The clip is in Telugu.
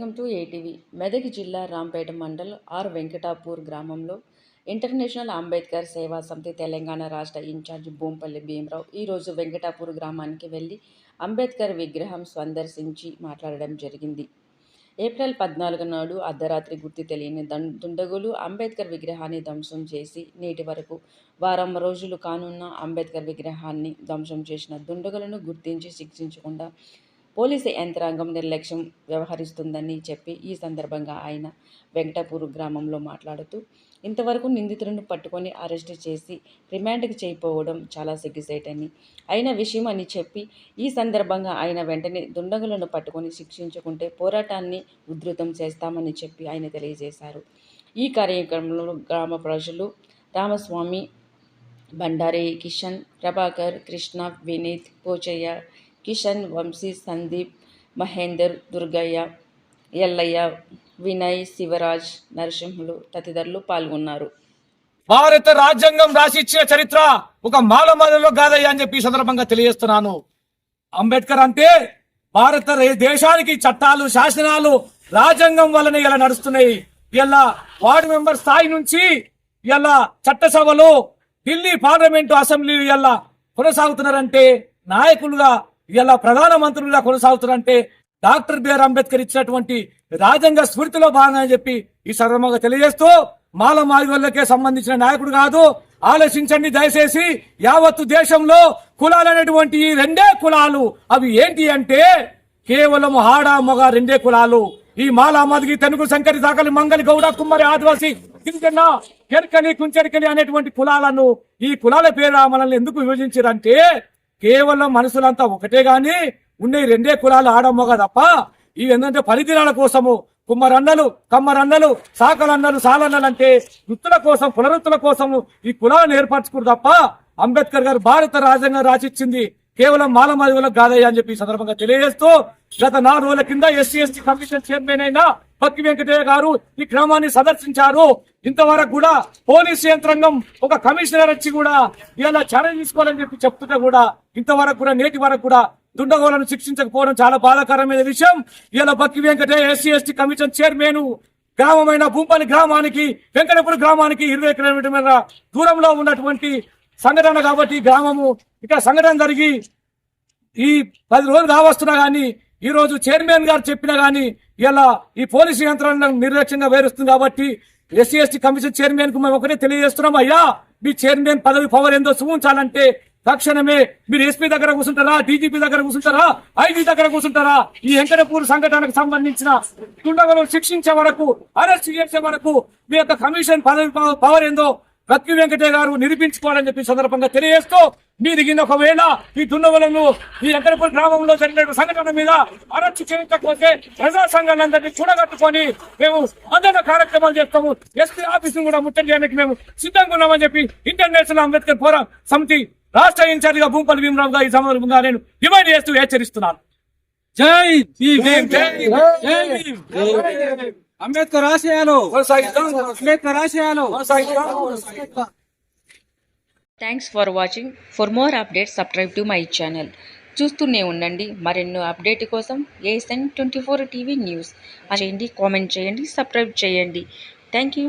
Welcome to ATV. మెదక్ జిల్లా రాంపేట మండల్ ఆర్ వెంకటాపూర్ గ్రామంలో ఇంటర్నేషనల్ అంబేద్కర్ సేవా సమితి తెలంగాణ రాష్ట్ర ఇన్ఛార్జ్ బోంపల్లి భీమరావు ఈరోజు వెంకటాపూర్ గ్రామానికి వెళ్లి అంబేద్కర్ విగ్రహం సందర్శించి మాట్లాడడం జరిగింది. ఏప్రిల్ 14 నాడు అర్ధరాత్రి గుర్తు తెలియని దుండగులు అంబేద్కర్ విగ్రహాన్ని ధ్వంసం చేసి నేటి వరకు వారం రోజులు కానున్న అంబేద్కర్ విగ్రహాన్ని ధ్వంసం చేసిన దుండగులను గుర్తించి శిక్షించకుండా పోలీసు యంత్రాంగం నిర్లక్ష్యం వ్యవహరిస్తుందని చెప్పి ఈ సందర్భంగా ఆయన వెంకటాపూర్ గ్రామంలో మాట్లాడుతూ ఇంతవరకు నిందితులను పట్టుకొని అరెస్టు చేసి రిమాండ్కి చేయకపోవడం చాలా సిగ్గుసేటని అయిన విషయం అని చెప్పి ఈ సందర్భంగా ఆయన వెంటనే దుండగులను పట్టుకొని శిక్షించుకుంటే పోరాటాన్ని ఉధృతం చేస్తామని చెప్పి ఆయన తెలియజేశారు. ఈ కార్యక్రమంలో గ్రామ ప్రజలు రామస్వామి, బండారి కిషన్, ప్రభాకర్, కృష్ణ, వినీత్, పోచయ్య, కిషన్, వంశీ, సందీప్, మహేందర్, దుర్గయ్య, ఎల్లయ్య, వినయ్, శివరాజ్, నరసింహులు తదితరులు పాల్గొన్నారు. భారత రాజ్యాంగం రాసిచ్చిన చరిత్ర ఒక మాలమాలలో కాదయ్యా అని చెప్పి సందర్భంగా తెలియజేస్తున్నాను. అంబేద్కర్ అంటే భారత దేశానికి చట్టాలు, శాసనాలు రాజ్యాంగం వల్లనే ఇలా నడుస్తున్నాయి. ఇలా వార్డు మెంబర్ స్థాయి నుంచి ఇలా చట్టసభలు, ఢిల్లీ పార్లమెంటు, అసెంబ్లీ ఇలా కొనసాగుతున్నారంటే, నాయకులుగా ఇలా ప్రధానమంత్రులుగా కొనసాగుతున్నారంటే డాక్టర్ బిఆర్ అంబేద్కర్ ఇచ్చినటువంటి రాజ్యాంగ స్ఫూర్తిలో భాగంగా చెప్పి ఈ సందర్భంగా తెలియజేస్తూ మాలమాదిగోళ్ళకే సంబంధించిన నాయకుడు కాదు. ఆలోచించండి దయచేసి. యావత్తు దేశంలో కులాలు అనేటువంటి ఈ రెండే కులాలు. అవి ఏంటి అంటే కేవలం ఆడ మొగ రెండే కులాలు. ఈ మాలమాదిగి, తెనుగు, సంకరి, దాకలి, మంగలి, గౌడ, కుమ్మరి, ఆదివాసి, గిరిజన, కెరకని, కుంచెరికని అనేటువంటి కులాలను ఈ కులాల పేరు మనల్ని ఎందుకు విభజించారంటే కేవలం మనుషులంతా ఒకటే గాని ఉండే రెండే కులాలు ఆడమ్మగ తప్ప ఇవి ఏంటంటే పరిధిరాల కోసము కుమ్మరన్నలు, కమ్మరన్నలు, సాకలన్నలు, సాలన్నలు అంటే వృత్తుల కోసం, పునరుత్తుల కోసము ఈ కులాలను ఏర్పరచుకున్నారు తప్ప అంబేద్కర్ గారు భారత రాజ్యాంగం రాసిచ్చింది కేవలం మాలమాదిగోళ్ళకు కాదయ్యా అని చెప్పి సందర్భంగా తెలియజేస్తూ గత 4 రోజుల కింద ఎస్సీ కమిషన్ చైర్మన్ అయిన పక్కి వెంకటయ్య గారు ఈ గ్రామాన్ని సందర్శించారు. ఇంతవరకు కూడా పోలీసు యంత్రాంగం ఒక కమిషనర్ వచ్చి కూడా ఇలా చర్య తీసుకోవాలని చెప్పి చెప్తుంటే కూడా ఇంతవరకు కూడా నేటి వరకు కూడా దుండగోలను శిక్షించకపోవడం చాలా బాధాకరమైన విషయం. ఇలా Pakki Venkataiah SC commission chairman గ్రామమైన భూంపల్లి గ్రామానికి, వెంకటపురం గ్రామానికి 20 కిలోమీటర్ల దూరంలో ఉన్నటువంటి సంఘటన కాబట్టి గ్రామము ఇక సంఘటన జరిగి ఈ 10 రోజులు కావస్తున్నా గానీ ఈ రోజు చైర్మన్ గారు చెప్పినా గానీ ఇలా ఈ పోలీసు యంత్రాంగం నిర్లక్ష్యంగా వేరుస్తుంది కాబట్టి ఎస్సీ కమిషన్ చైర్మన్ కు మేము ఒకటే తెలియజేస్తున్నాం. అయ్యా, మీ చైర్మన్ పదవి పవర్ ఏందో చూపించాలంటే తక్షణమే మీరు ఎస్పీ దగ్గర కూర్చుంటారా, డీజీపీ దగ్గర కూర్చుంటారా, ఐజీ దగ్గర కూర్చుంటారా? ఈ వెంకటపూర్ సంఘటనకు సంబంధించిన దుండగులను శిక్షించే వరకు, అరెస్ట్ చేసే వరకు మీ యొక్క కమిషన్ పదవి పవర్ ఏందో పక్కి వెంకటయ్య గారు నిరూపించుకోవాలని చెప్పి సందర్భంగా తెలియజేస్తూ మీరు ఒకవేళ ఈ దుండగులను ఈ వెంకటపూర్ గ్రామంలో జరిగిన సంఘటన మీద అరెస్ట్ చేయించకపోతే ప్రజా సంఘాలందరినీ కూడగట్టుకొని మేము ఆందోళన కార్యక్రమాలు చేస్తాము. ఎస్పీ ఆఫీసును కూడా ముట్టడి చేయడానికి మేము సిద్ధంగా ఉన్నామని చెప్పి ఇంటర్నేషనల్ అంబేద్కర్ పోరాట సమితి రాష్ట్ర ఇన్ఛార్జిగా బోంపల్లి భీమరావుగా ఈ సందర్భంగా నేను డిమాండ్ చేస్తూ హెచ్చరిస్తున్నాను. జై భీమ్, జై భీమ్. అంబేద్కర్ ఆశయాలు, అంబేద్కర్ ఆశయాలు. Thanks for watching. For more updates subscribe to my channel. చూస్తూనే ఉండండి. మరెన్నో అప్డేట్ కోసం ASN 24 టీవీ న్యూస్ చేయండి, కామెంట్ చేయండి, సబ్స్క్రైబ్ చేయండి. Thank you.